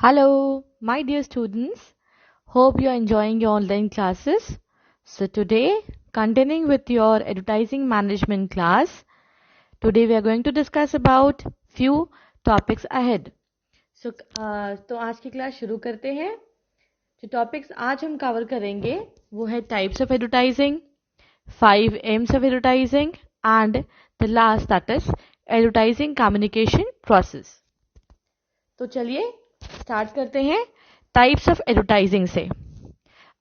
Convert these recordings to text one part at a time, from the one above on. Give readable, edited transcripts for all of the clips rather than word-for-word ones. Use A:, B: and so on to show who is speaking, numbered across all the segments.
A: Hello, my dear students. Hope you are enjoying your online classes. So today, continuing with your advertising management class, today we are going to discuss about few topics ahead. तो आज की class शुरू करते हैं. जो topics आज हम cover करेंगे वो है types of advertising, 5 AIIMS of advertising and the last that is advertising communication process. तो चलिए स्टार्ट करते हैं टाइप्स ऑफ एडवर्टाइजिंग से.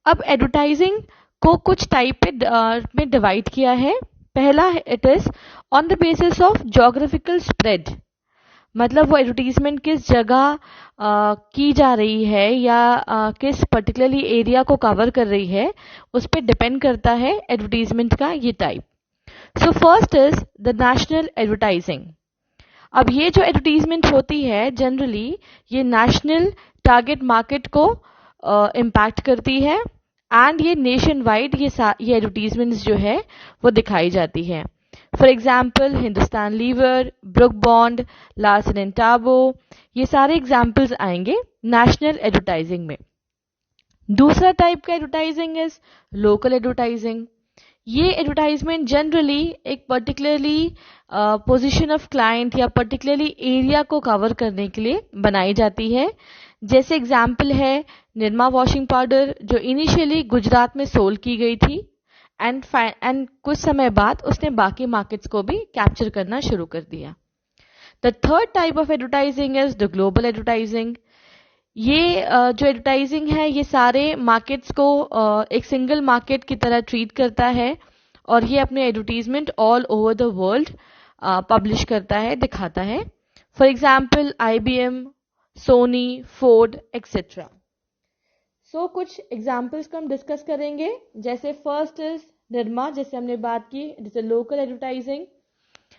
A: अब एडवर्टाइजिंग को कुछ टाइप में डिवाइड किया है. पहला it is on the basis of geographical spread, मतलब वो एडवर्टीजमेंट किस जगह की जा रही है या किस पर्टिकुलरली एरिया को कवर कर रही है, उस पर डिपेंड करता है एडवर्टीजमेंट का ये type. So first is the national advertising. अब ये जो एडवर्टीजमेंट होती है जनरली ये नेशनल टारगेट मार्केट को इम्पैक्ट करती है एंड ये नेशन वाइड ये एडवर्टीजमेंट्स जो है वो दिखाई जाती है. For example Hindustan Lever, Brooke Bond, Larsen and Toubro, ये सारे एग्जाम्पल्स आएंगे नेशनल एडवर्टाइजिंग में. दूसरा टाइप का एडवर्टाइजिंग इज लोकल एडवर्टाइजिंग. ये एडवर्टाइजमेंट जनरली एक पर्टिकुलरली पोजीशन ऑफ क्लाइंट या पर्टिकुलरली एरिया को कवर करने के लिए बनाई जाती है. जैसे एग्जाम्पल है निरमा वॉशिंग पाउडर जो इनिशियली गुजरात में सोल्ड की गई थी एंड कुछ समय बाद उसने बाकी मार्केट्स को भी कैप्चर करना शुरू कर दिया. The third type of advertising is the global advertising. ये जो एडवर्टाइजिंग है ये सारे मार्केट्स को एक सिंगल मार्केट की तरह ट्रीट करता है और ये अपने advertisement all over the world publish करता है, दिखाता है. For example IBM, Sony, Ford etcetera. So कुछ एग्जाम्पल्स को हम डिस्कस करेंगे. जैसे फर्स्ट इज निरमा, जैसे हमने बात की, जैसे लोकल एडवर्टाइजिंग.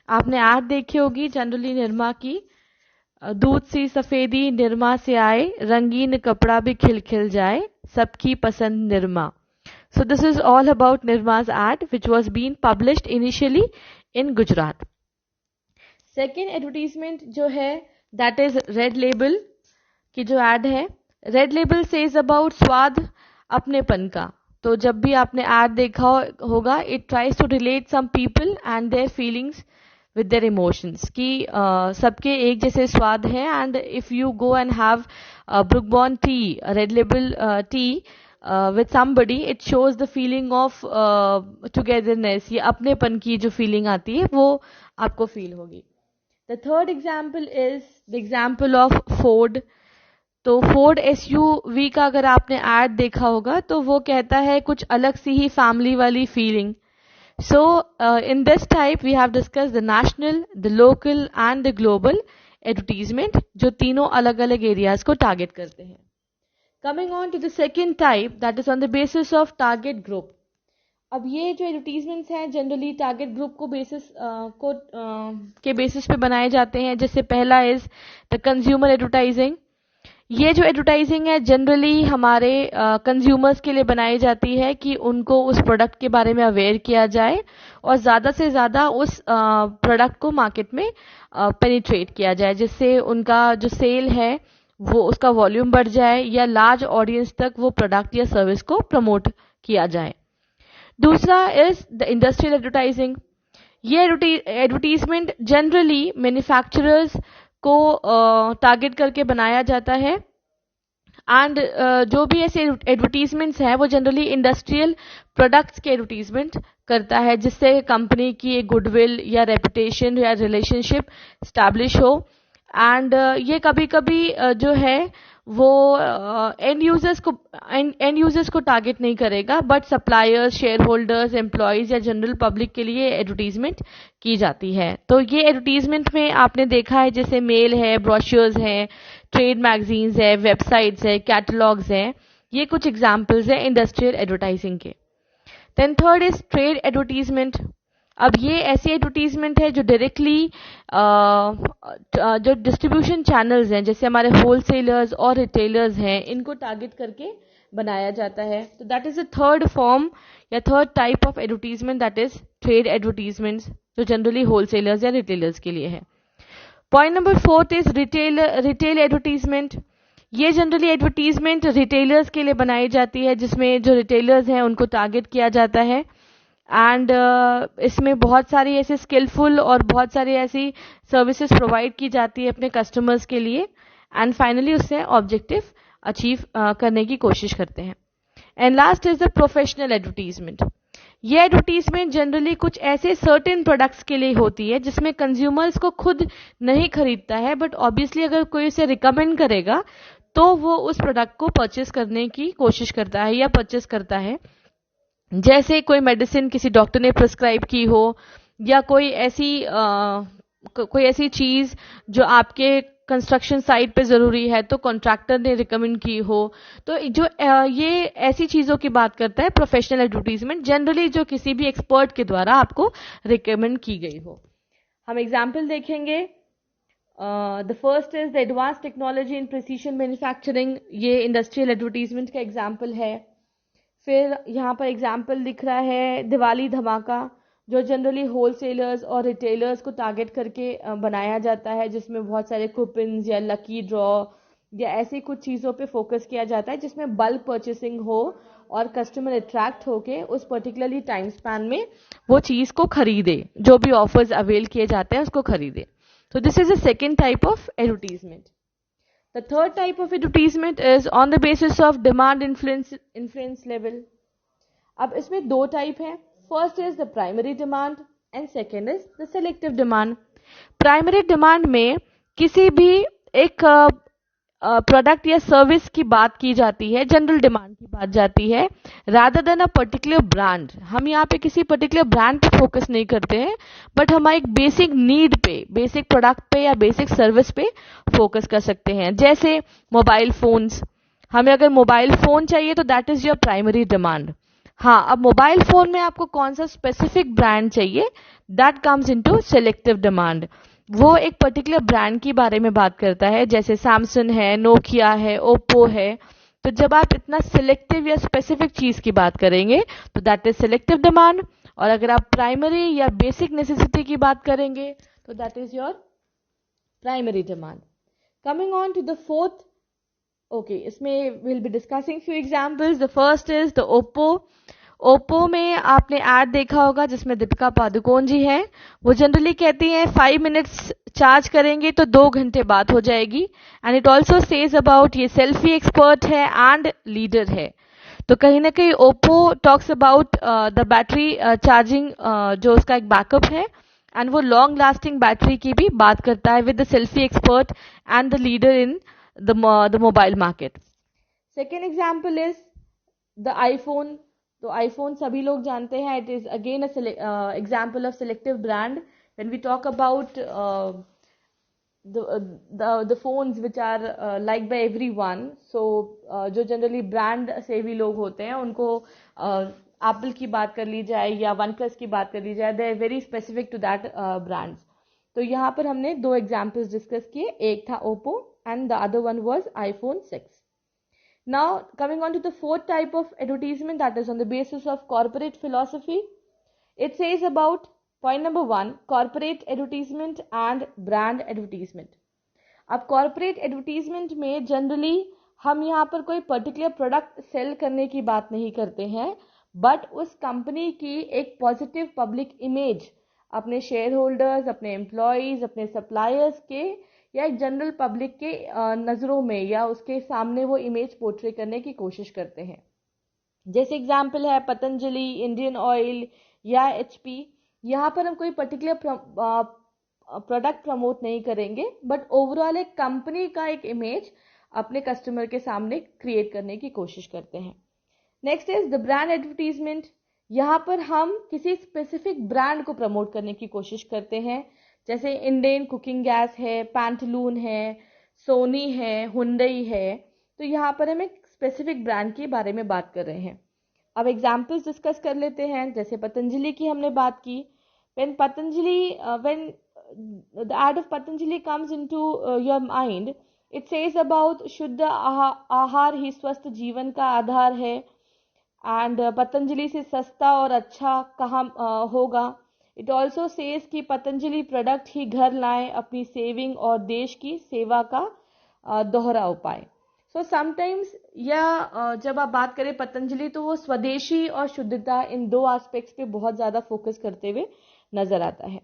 A: आपने ऐड देखी होगी जनरली निरमा की, दूध सी सफेदी निरमा से आए, रंगीन कपड़ा भी खिल खिल जाए, सबकी पसंद Nirma. So this is all about Nirma's ad which was being published initially in Gujarat. Second advertisement जो है that is Red Label की जो ad है. Red Label says about स्वाद अपनेपन का. तो जब भी आपने ad देखा होगा it tries to relate some people and their feelings with their emotions कि सबके एक जैसे स्वाद है and if you go and have Brook Bond tea, Red Label tea with somebody it shows the feeling of togetherness, ये अपनेपन की जो feeling आती है वो आपको feel होगी. The third example is the example of Ford. तो Ford SUV का अगर आपने ad देखा होगा तो वो कहता है कुछ अलग सी ही family वाली feeling. So in this type we have discussed the national, the local and the global advertisement जो तीनों अलग अलग areas को target करते हैं. Coming on to the second type that is on the basis of target group. अब ये जो एडवर्टीजमेंट्स हैं जनरली टारगेट ग्रुप को के बेसिस पे बनाए जाते हैं. जैसे पहला इज द कंज्यूमर एडवर्टाइजिंग. ये जो एडवर्टाइजिंग है जनरली हमारे कंज्यूमर्स के लिए बनाई जाती है कि उनको उस प्रोडक्ट के बारे में अवेयर किया जाए और ज़्यादा से ज़्यादा उस प्रोडक्ट को मार्केट में पेनिट्रेट किया जाए, जिससे उनका जो सेल है वो उसका वॉल्यूम बढ़ जाए या लार्ज ऑडियंस तक वो प्रोडक्ट या सर्विस को प्रमोट किया जाए. दूसरा इज द इंडस्ट्रियल एडवर्टाइजिंग. ये एडवर्टीजमेंट जनरली मैन्युफैक्चरर्स को टारगेट करके बनाया जाता है एंड जो भी ऐसे एडवर्टीजमेंट्स हैं वो जनरली इंडस्ट्रियल प्रोडक्ट्स के एडवर्टीजमेंट करता है जिससे कंपनी की एक गुडविल या रेपुटेशन या रिलेशनशिप स्टैब्लिश हो. एंड ये कभी कभी जो है वो एंड यूजर्स को टारगेट नहीं करेगा but suppliers, share holders, employees या जनरल पब्लिक के लिए एडवर्टीजमेंट की जाती है. तो ये एडवर्टीजमेंट में आपने देखा है जैसे मेल है, ब्रोशर्स हैं, ट्रेड मैगजीन्स है, वेबसाइट्स है, कैटलॉग्स हैं. ये कुछ एग्जाम्पल्स हैं इंडस्ट्रियल एडवर्टाइजिंग के. Then third is trade advertisement. अब ये ऐसी एडवर्टीजमेंट है जो डायरेक्टली जो डिस्ट्रीब्यूशन चैनल्स हैं जैसे हमारे होलसेलर्स और रिटेलर्स हैं इनको टारगेट करके बनाया जाता है. तो that is the third form या third type of advertisement that is trade advertisements जो जनरली होलसेलर्स या रिटेलर्स के लिए है. Point number 4 is retail advertisement. ये जनरली एडवर्टीजमेंट रिटेलर्स के लिए बनाई जाती है, जिसमें जो रिटेलर्स हैं उनको टारगेट किया जाता है। एंड इसमें बहुत सारी ऐसे स्किलफुल और बहुत सारी ऐसी सर्विसेज प्रोवाइड की जाती है अपने कस्टमर्स के लिए, एंड फाइनली उससे ऑब्जेक्टिव अचीव करने की कोशिश करते हैं। And last is the professional advertisement. ये एडवर्टीजमेंट जनरली कुछ ऐसे सर्टेन प्रोडक्ट्स के लिए होती है जिसमें कंज्यूमर्स को खुद नहीं खरीदता है, बट ऑब्वियसली अगर कोई उसे रिकमेंड करेगा तो वो उस प्रोडक्ट को परचेस करने की कोशिश करता है या परचेस करता है। जैसे कोई मेडिसिन किसी डॉक्टर ने प्रिस्क्राइब की हो, या कोई ऐसी चीज जो आपके कंस्ट्रक्शन साइट पे जरूरी है तो कॉन्ट्रैक्टर ने रिकमेंड की हो। तो जो ये ऐसी चीजों की बात करता है प्रोफेशनल एडवर्टीजमेंट, जनरली जो किसी भी एक्सपर्ट के द्वारा आपको रिकमेंड की गई हो। हम एग्जाम्पल देखेंगे। The first is the advance technology in precision manufacturing. ये इंडस्ट्रियल एडवर्टीजमेंट का एग्जाम्पल है। फिर यहाँ पर एग्जाम्पल दिख रहा है दिवाली धमाका, जो जनरली होलसेलर्स और रिटेलर्स को टारगेट करके बनाया जाता है, जिसमें बहुत सारे कूपन्स या लकी ड्रॉ या ऐसी कुछ चीज़ों पे फोकस किया जाता है जिसमें बल्क परचेसिंग हो और कस्टमर अट्रैक्ट होके उस पर्टिकुलरली टाइम स्पैन में वो चीज़ को खरीदे, जो भी ऑफर्स अवेल किए जाते हैं उसको खरीदे। So this is the second type of advertisement. The third type of advertisement is on the basis of demand influence level. अब इसमें दो टाइप है। First is the primary demand and second is the selective demand. Primary demand में किसी भी एक product या service की बात की जाती है, जनरल डिमांड की बात जाती है, rather than a particular brand. हम यहाँ पे किसी पर्टिकुलर ब्रांड पे फोकस नहीं करते हैं, बट हम एक बेसिक नीड पे, बेसिक प्रोडक्ट पे या बेसिक सर्विस पे फोकस कर सकते हैं। जैसे मोबाइल फोन्स, हमें अगर मोबाइल फोन चाहिए तो that is your primary demand. हाँ, अब मोबाइल फोन में आपको कौन सा स्पेसिफिक ब्रांड चाहिए, that comes into selective demand. वो एक पर्टिकुलर ब्रांड के बारे में बात करता है, जैसे सैमसंग है, नोकिया है, ओप्पो है। तो जब आप इतना सिलेक्टिव या स्पेसिफिक चीज की बात करेंगे तो दैट इज सिलेक्टिव डिमांड, और अगर आप प्राइमरी या बेसिक नेसेसिटी की बात करेंगे तो that is your primary demand. Coming on to the fourth, okay, इसमें will be discussing few examples. The first is the Oppo में आपने ऐड देखा होगा जिसमें दीपिका पादुकोण जी हैं। वो जनरली कहती हैं 5 मिनट्स चार्ज करेंगे तो 2 घंटे बाद हो जाएगी। And it also says about ये सेल्फी एक्सपर्ट है एंड लीडर है। तो कहीं ना कहीं Oppo talks about the battery charging, जो उसका एक बैकअप है, एंड वो लॉन्ग लास्टिंग बैटरी की भी बात करता है with the selfie expert and the leader in the mobile market. Second example is the iPhone. तो iPhone सभी लोग जानते हैं, it is again a example of selective brand when we talk about the phones which are liked by everyone. So जो generally brand सेवी लोग होते हैं उनको Apple की बात कर ली जाए या OnePlus की बात कर ली जाए, they are very specific to that brands. तो यहाँ पर हमने 2 examples डिस्कस किए, एक था Oppo and the other one was iPhone 6. Now coming on to the fourth type of advertisement, that is on the basis of corporate philosophy. It says about point number 1, corporate advertisement and brand advertisement. अब corporate advertisement में generally हम यहाँ पर कोई particular product sell करने की बात नहीं करते हैं, but उस company की एक positive public image अपने शेयर होल्डर्स, अपने एम्प्लॉयज, अपने सप्लायर्स के या एक जनरल पब्लिक के नज़रों में या उसके सामने वो इमेज पोर्ट्रे करने की कोशिश करते हैं। जैसे एग्जांपल है पतंजलि, इंडियन ऑयल या HP। यहाँ पर हम कोई पर्टिकुलर प्रोडक्ट प्रमोट नहीं करेंगे, बट ओवरऑल एक कंपनी का एक इमेज अपने कस्टमर के सामने क्रिएट करने की कोशिश करते हैं। Next is the brand advertisement. यहाँ पर हम किसी स्पेसिफिक ब्रांड को प्रमोट करने की कोशिश करते हैं, जैसे इंडेन कुकिंग गैस है, पैंटलून है, सोनी है, हुंडई है। तो यहाँ पर हम एक स्पेसिफिक ब्रांड के बारे में बात कर रहे हैं। अब एग्जाम्पल्स डिस्कस कर लेते हैं। जैसे पतंजलि की हमने बात की, when the ad of Patanjali comes into your mind, it says about शुद्ध आहार ही स्वस्थ जीवन का आधार है, एंड पतंजलि से सस्ता और अच्छा कहाँ होगा। इट ऑल्सो सेज कि पतंजलि प्रोडक्ट ही घर लाएं अपनी सेविंग और देश की सेवा का दोहरा उपाय। सो समटाइम्स या जब आप बात करें पतंजलि तो वो स्वदेशी और शुद्धता इन दो एस्पेक्ट्स पे बहुत ज़्यादा फोकस करते हुए नजर आता है.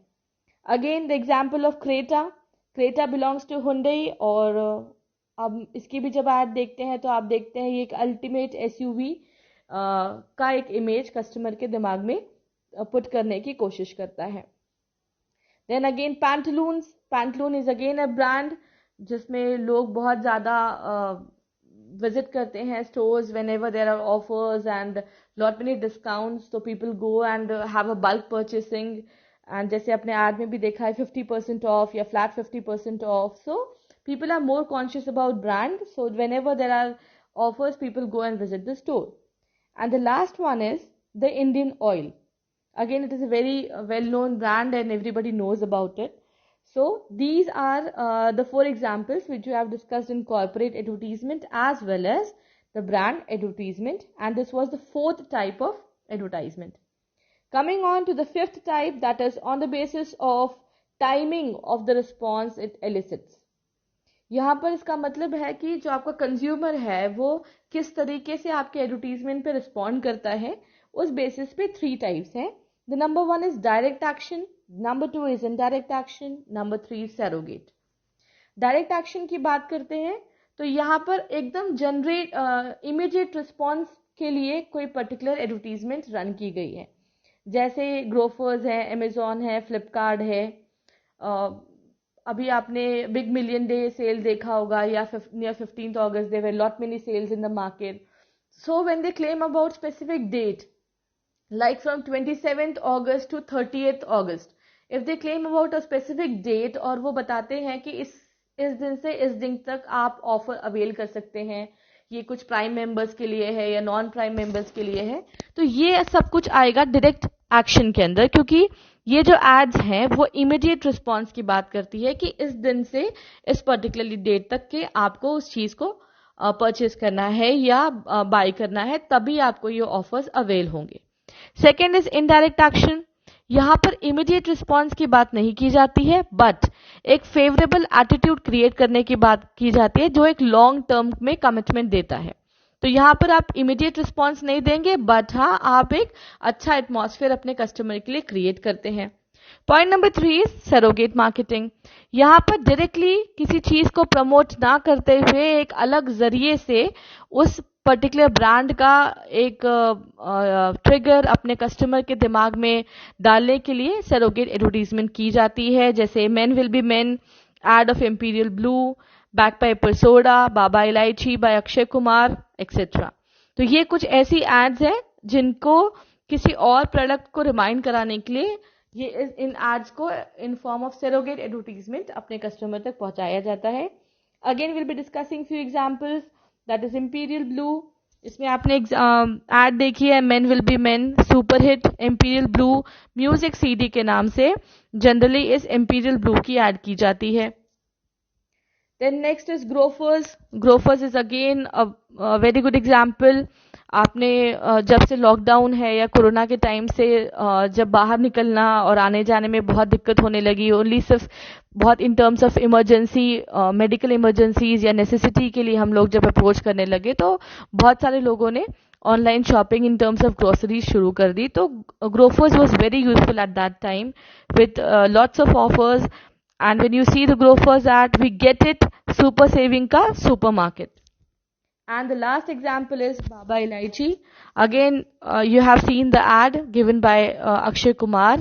A: Again the example of Creta belongs to Hyundai. और अब इसकी भी जब ऐड देखते हैं तो आप देखते हैं ये एक अल्टीमेट एसयूवी का एक इमेज कस्टमर के दिमाग में पुट करने की कोशिश करता है. Then again Pantaloon is again a brand जिसमें लोग बहुत ज़्यादा विजिट करते हैं stores whenever there are offers and lot many discounts, so people go and have a bulk purchasing. and जैसे अपने ad में भी देखा है 50% off या flat 50% off, so people are more conscious about brand, so whenever there are offers people go and visit the store. And the last one is the Indian Oil. Again, it is a very well known brand and everybody knows about it. So these are the 4 examples which you have discussed in corporate advertisement as well as the brand advertisement, and this was the 4th type of advertisement. Coming on to the 5th type, that is on the basis of timing of the response it elicits. यहाँ पर इसका मतलब है कि जो आपका consumer है वो किस तरीके से आपके एडवर्टीजमेंट पे रिस्पॉन्ड करता है, उस बेसिस पे 3 टाइप्स हैं. The number 1 is direct action, number 2 is indirect action, number 3 surrogate. Direct action की बात करते हैं तो यहाँ पर एकदम जनरेट इमीडिएट रिस्पॉन्स के लिए कोई पर्टिकुलर एडवर्टीजमेंट रन की गई है. जैसे ग्रोफर्स है, अमेजोन है, फ्लिपकार्ट है. अभी आपने बिग मिलियन डे सेल देखा होगा या near 15th August there were lot many sales in the market. So when they claim about specific date like from 27th August to 30th August, if they claim about a specific date और वो बताते हैं कि इस दिन से इस दिन तक आप ऑफर अवेल कर सकते हैं, ये कुछ प्राइम मेंबर्स के लिए है या नॉन प्राइम मेंबर्स के लिए है, तो ये सब कुछ आएगा डायरेक्ट एक्शन के अंदर, क्योंकि ये जो एड्स हैं वो इमीडिएट रिस्पॉन्स की बात करती है कि इस दिन से इस पर्टिकुलरली डेट तक के आपको उस चीज को परचेज करना है या बाय करना है, तभी आपको ये ऑफर्स अवेल होंगे. Second is indirect action. यहाँ पर इमीडिएट रिस्पॉन्स की बात नहीं की जाती है, बट एक फेवरेबल एटीट्यूड क्रिएट करने की बात की जाती है जो एक लॉन्ग टर्म में कमिटमेंट देता है. तो यहाँ पर आप इमीडिएट रिस्पॉन्स नहीं देंगे, बट हाँ आप एक अच्छा एटमॉस्फेयर अपने कस्टमर के लिए क्रिएट करते हैं. Point number 3 is surrogate marketing. यहाँ पर डायरेक्टली किसी चीज को प्रमोट ना करते हुए एक अलग जरिए से उस पर्टिकुलर ब्रांड का एक ट्रिगर अपने कस्टमर के दिमाग में डालने के लिए सरोगेट एडवर्टीजमेंट की जाती है. जैसे men will be men ad of Imperial Blue, Bagpiper soda, Baba Elaichi by Akshay Kumar etcetera. तो ये कुछ ऐसी एड्स हैं जिनको किसी और प्रोडक्ट को रिमाइंड कराने के लिए ये इन एड्स को in form of surrogate advertisement अपने कस्टमर तक पहुंचाया जाता है. Again will be discussing few examples. That is imperial blue. इसमें आपने एड देखी है, main will be main, super hit imperial blue music CD के नाम से जनरली इस इंपीरियल ब्लू की एड की जाती है. Then next is Grofers. Grofers is again a very good example. आपने जब से लॉकडाउन है या कोरोना के टाइम से जब बाहर निकलना और आने जाने में बहुत दिक्कत होने लगी, ओनली सिर्फ बहुत in terms of emergency, medical emergencies या नेसेसिटी के लिए हम लोग जब अप्रोच करने लगे, तो बहुत सारे लोगों ने online shopping in terms of groceries शुरू कर दी. तो Grofers was very useful at that time with lots of offers. And when you see the Grofers ad, we get it super saving ka supermarket. And the last example is Baba Ilaichi. Again, you have seen the ad given by Akshay Kumar,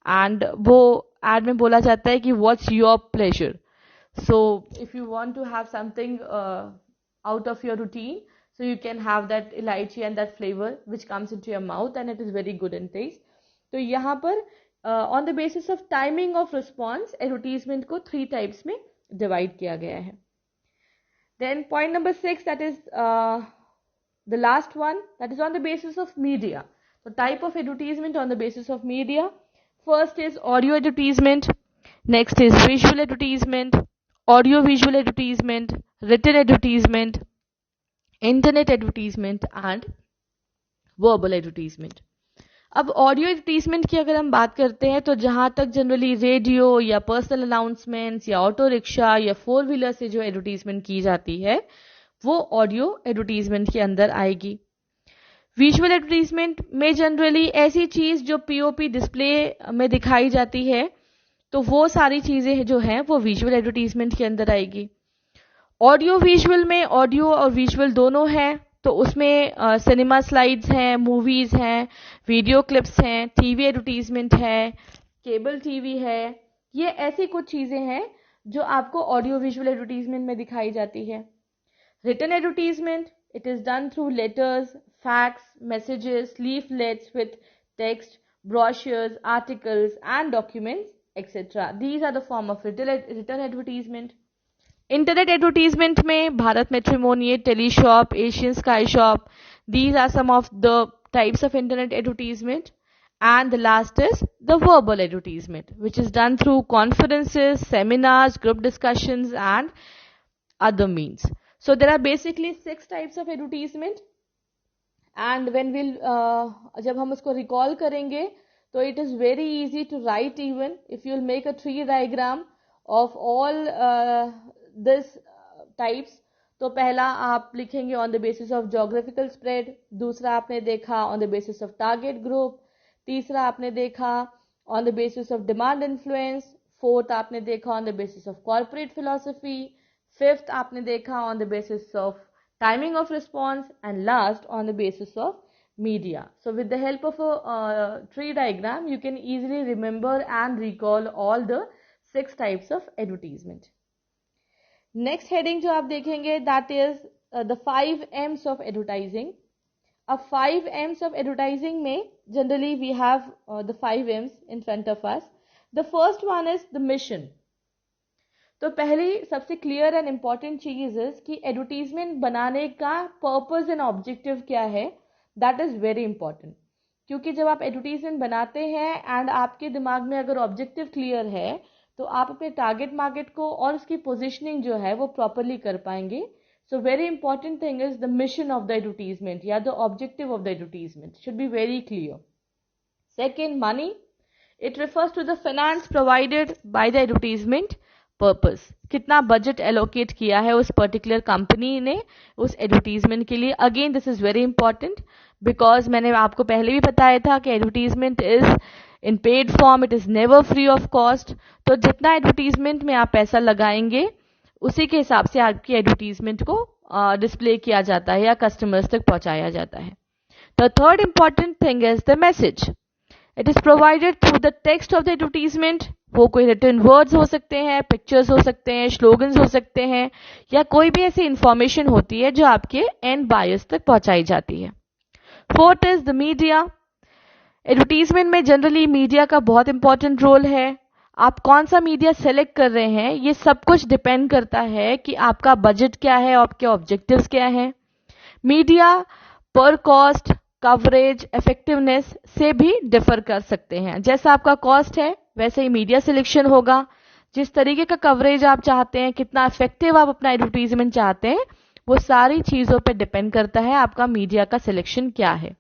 A: and वो ad में बोला जाता है कि what's your pleasure. So if you want to have something out of your routine, so you can have that Ilaichi and that flavor which comes into your mouth and it is very good in taste. तो यहाँ पर on the basis of timing of response advertisement को 3 types में divide किया गया है. Then point number 6, that is the last one, that is on the basis of media. तो type of advertisement on the basis of media. First is audio advertisement, next is visual advertisement, audio visual advertisement, written advertisement, internet advertisement and verbal advertisement. अब audio advertisement की अगर हम बात करते हैं तो जहां तक जनरली रेडियो या पर्सनल अनाउंसमेंट्स या ऑटो रिक्शा या 4 व्हीलर से जो एडवर्टीजमेंट की जाती है वो ऑडियो एडवर्टीजमेंट के अंदर आएगी। विजुअल एडवर्टीजमेंट में जनरली ऐसी चीज जो पीओपी डिस्प्ले में दिखाई जाती है, तो वो सारी चीजें जो हैं वो विजुअल एडवर्टीजमेंट के अंदर आएगी। ऑडियो विजुअल में ऑडियो और विजुअल दोनों हैं, तो उसमें सिनेमा स्लाइड्स हैं, मूवीज हैं, वीडियो क्लिप्स हैं, टीवी एडवर्टीजमेंट है, केबल टीवी है। ये ऐसी कुछ चीजें हैं जो आपको ऑडियो विजुअल एडवर्टीजमेंट में दिखाई जाती है। Written advertisement, it is done through letters, fax, messages, leaflets with text, brochures, articles and documents, etc. These are the form of written advertisement. Internet advertisement में Bharat Matrimony, Teleshop, Asian Sky Shop, these are some of the types of internet advertisement. And the last is the verbal advertisement, which is done through conferences, seminars, group discussions and other means. So there are basically 6 types of advertisement, and when जब हम उसको recall करेंगे तो it is very easy to write. Even if you'll make a tree diagram of all this types, तो पहला आप लिखेंगे on the basis of geographical spread, दूसरा आपने देखा on the basis of target group, तीसरा आपने देखा on the basis of demand influence, fourth आपने देखा on the basis of corporate philosophy, fifth आपने देखा on the basis of timing of response, and last on the basis of media. So with the help of a tree diagram, you can easily remember and recall all the 6 types of advertisement. Next heading जो आप देखेंगे, that is the 5 M's of advertising. अब 5 M's of advertising में generally we have the 5 M's in front of us. The first one is the mission. तो पहली सबसे clear and important चीज है कि एडवर्टीजमेंट बनाने का पर्पस एंड ऑब्जेक्टिव क्या है. दैट इज वेरी इंपॉर्टेंट, क्योंकि जब आप एडवर्टीजमेंट बनाते हैं एंड आपके दिमाग में अगर ऑब्जेक्टिव क्लियर है तो आप अपने टारगेट मार्केट को और उसकी पोजिशनिंग जो है वो प्रॉपरली कर पाएंगे. So very important thing is the mission of the advertisement या the objective of the advertisement should be very clear. Second, money. It refers to the finance provided by the advertisement purpose. कितना budget allocate किया है उस particular company ने उस advertisement के लिए. Again this is very important because मैंने आपको पहले भी बताया था कि advertisement is in paid form, it is never free of cost. तो जितना एडवर्टीजमेंट में आप पैसा लगाएंगे उसी के हिसाब से आपकी एडवर्टीजमेंट को डिस्प्ले किया जाता है या कस्टमर्स तक पहुंचाया जाता है. The third important thing is the message. It is provided through the text of the advertisement. वो कोई रिटन वर्ड्स हो सकते हैं, पिक्चर्स हो सकते हैं, स्लोगन्स हो सकते हैं, या कोई भी ऐसी इंफॉर्मेशन होती है जो आपके एंड बायर्स तक पहुंचाई जाती है. Fourth is the media. Advertisement में जनरली मीडिया का बहुत इंपॉर्टेंट रोल है. आप कौन सा मीडिया सेलेक्ट कर रहे हैं ये सब कुछ डिपेंड करता है कि आपका बजट क्या है, आपके ऑब्जेक्टिव्स क्या है. मीडिया पर कॉस्ट, कवरेज, इफेक्टिवनेस से भी डिफर कर सकते हैं. जैसा आपका कॉस्ट है वैसे ही मीडिया सिलेक्शन होगा. जिस तरीके का कवरेज आप चाहते हैं, कितना इफेक्टिव आप अपना एडवर्टीजमेंट चाहते हैं, वो सारी चीजों पे डिपेंड करता है आपका मीडिया का सिलेक्शन क्या है.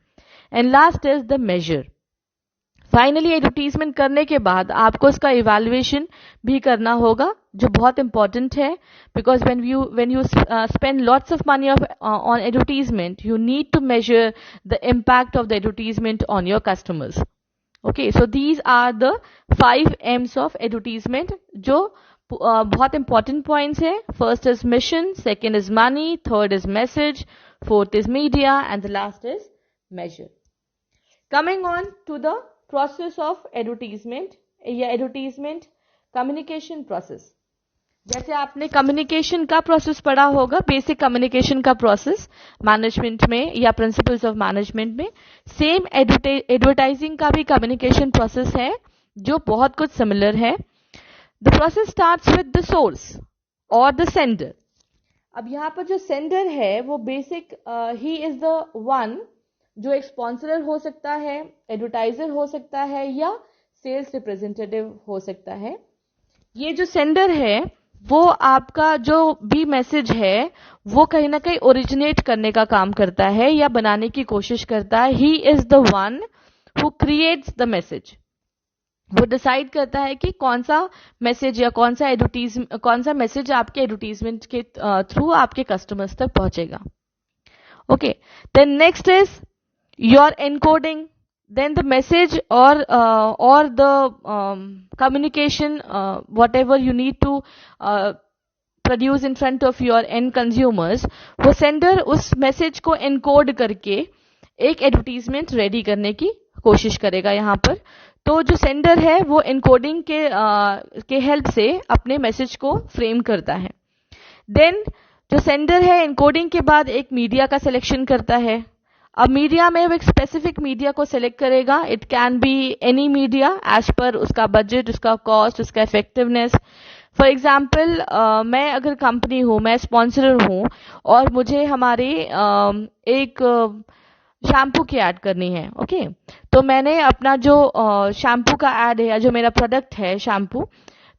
A: And last is the measure. Finally advertisement करने के बाद आपको इसका इवैल्यूएशन भी करना होगा जो बहुत इंपॉर्टेंट है. Because when you spend lots of money on advertisement, you need to measure the impact of the advertisement on your customers. Okay, so these are the 5 M's of advertisement जो बहुत important points है. First is mission, second is money, third is message, fourth is media, and the last is measure. Coming on to the process of advertisement या advertisement communication process. जैसे आपने communication का process पढ़ा होगा, basic communication का process management में या principles of management में, सेम एडवर्टाइजिंग का भी कम्युनिकेशन प्रोसेस है जो बहुत कुछ सिमिलर है. The process starts with the source और द सेंडर. अब यहाँ पर जो सेंडर है वो basic he is the one जो एक स्पॉन्सरर हो सकता है, एडवर्टाइजर हो सकता है या सेल्स रिप्रेजेंटेटिव हो सकता है. ये जो सेंडर है वो आपका जो भी मैसेज है वो कहीं ना कहीं ओरिजिनेट करने का काम करता है या बनाने की कोशिश करता है. He is the one who creates the message. वो डिसाइड करता है कि कौन सा मैसेज या कौन सा मैसेज आपके एडवर्टीजमेंट के थ्रू आपके कस्टमर्स तक पहुंचेगा. Okay, then next is your encoding. Then the message or the communication, whatever you need to produce in front of your end consumers, वो sender उस message को encode करके एक advertisement ready करने की कोशिश करेगा यहाँ पर. तो जो sender है वो encoding के help से अपने message को frame करता है. Then जो sender है encoding के बाद एक media का selection करता है. अब मीडिया में वो एक स्पेसिफिक मीडिया को सिलेक्ट करेगा. It can be any media as per उसका बजट, उसका कॉस्ट, उसका इफेक्टिवनेस. फॉर एग्जाम्पल, मैं अगर कंपनी हूँ, मैं स्पॉन्सरर हूँ और मुझे हमारे एक शैम्पू की ऐड करनी है. ओके, तो मैंने अपना जो शैम्पू का ऐड है या जो मेरा प्रोडक्ट है शैम्पू,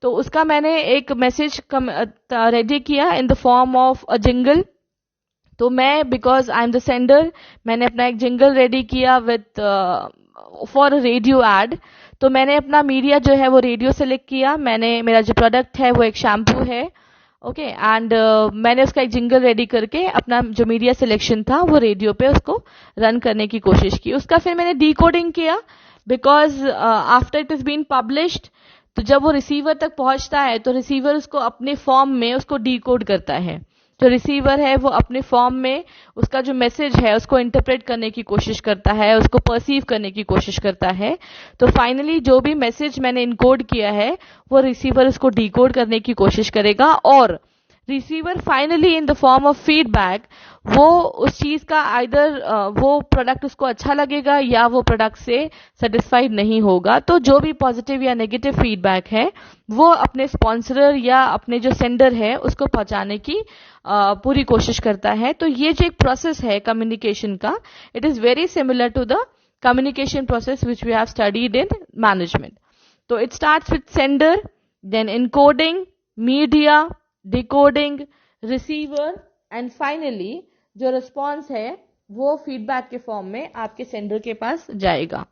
A: तो उसका मैंने एक मैसेज रेडी किया in the form of a jingle. तो मैं, because I am the sender, मैंने अपना एक जिंगल रेडी किया विथ फॉर रेडियो एड. तो मैंने अपना मीडिया जो है वो रेडियो सेलेक्ट किया. मेरा जो प्रोडक्ट है वो एक शैम्पू है. ओके, एंड मैंने उसका एक जिंगल रेडी करके अपना जो मीडिया सिलेक्शन था वो रेडियो पे उसको रन करने की कोशिश की. उसका फिर मैंने डीकोडिंग किया, because after it is been published, तो जब वो रिसीवर तक पहुंचता है तो रिसीवर उसको अपने फॉर्म में उसको डीकोड करता है. जो रिसीवर है वो अपने फॉर्म में उसका जो मैसेज है उसको इंटरप्रेट करने की कोशिश करता है, उसको परसीव करने की कोशिश करता है. तो फाइनली जो भी मैसेज मैंने इनकोड किया है वो रिसीवर उसको डिकोड करने की कोशिश करेगा, और receiver finally in the form of feedback वो उस चीज का आइदर वो प्रोडक्ट उसको अच्छा लगेगा या वो प्रोडक्ट से सेटिस्फाइड नहीं होगा. तो जो भी पॉजिटिव या नेगेटिव फीडबैक है वो अपने स्पॉन्सरर या अपने जो सेंडर है उसको पहुंचाने की पूरी कोशिश करता है. तो ये जो एक प्रोसेस है कम्युनिकेशन का, it is very similar to the communication process which we have studied in management. तो it starts with sender, then encoding, media, decoding, receiver, and finally जो रिस्पॉन्स है वो फीडबैक के फॉर्म में आपके सेंडर के पास जाएगा.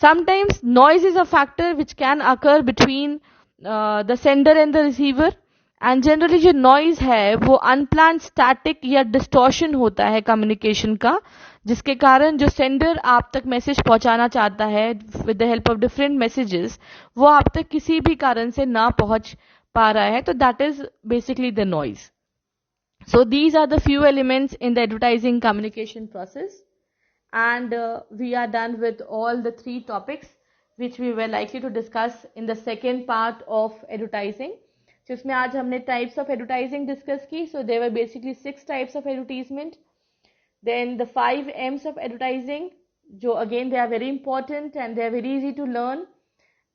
A: Sometimes noise is a factor which can occur between the sender and the receiver, and generally जो noise है वो अनप्लान्ड, स्टैटिक या डिस्टॉर्शन होता है कम्युनिकेशन का, जिसके कारण जो सेंडर आप तक मैसेज पहुंचाना चाहता है with the help of different messages, वो आप तक किसी भी कारण से ना पहुंच पा रहा है. तो that is basically the noise. So these are the few elements in the advertising communication process, and we are done with all the 3 topics which we were likely to discuss in the second part of advertising. जिसमें आज हमने types of advertising discuss की. So there were basically 6 types of advertisement. Then the 5 M's of advertising, जो again they are very important and they are very easy to learn.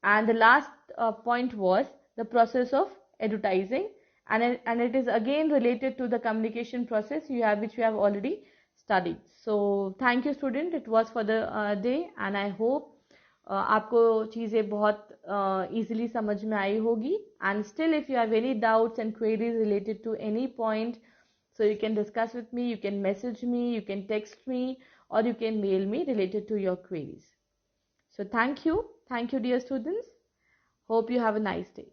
A: And the last point was the process of advertising, and it is again related to the communication process which you have already studied. So thank you student, it was for the day, and I hope आपको चीज़ें बहुत easily समझ में आई होगी. And still if you have any doubts and queries related to any point, so you can discuss with me, you can message me, you can text me, or you can mail me related to your queries. So thank you dear students. Hope you have a nice day.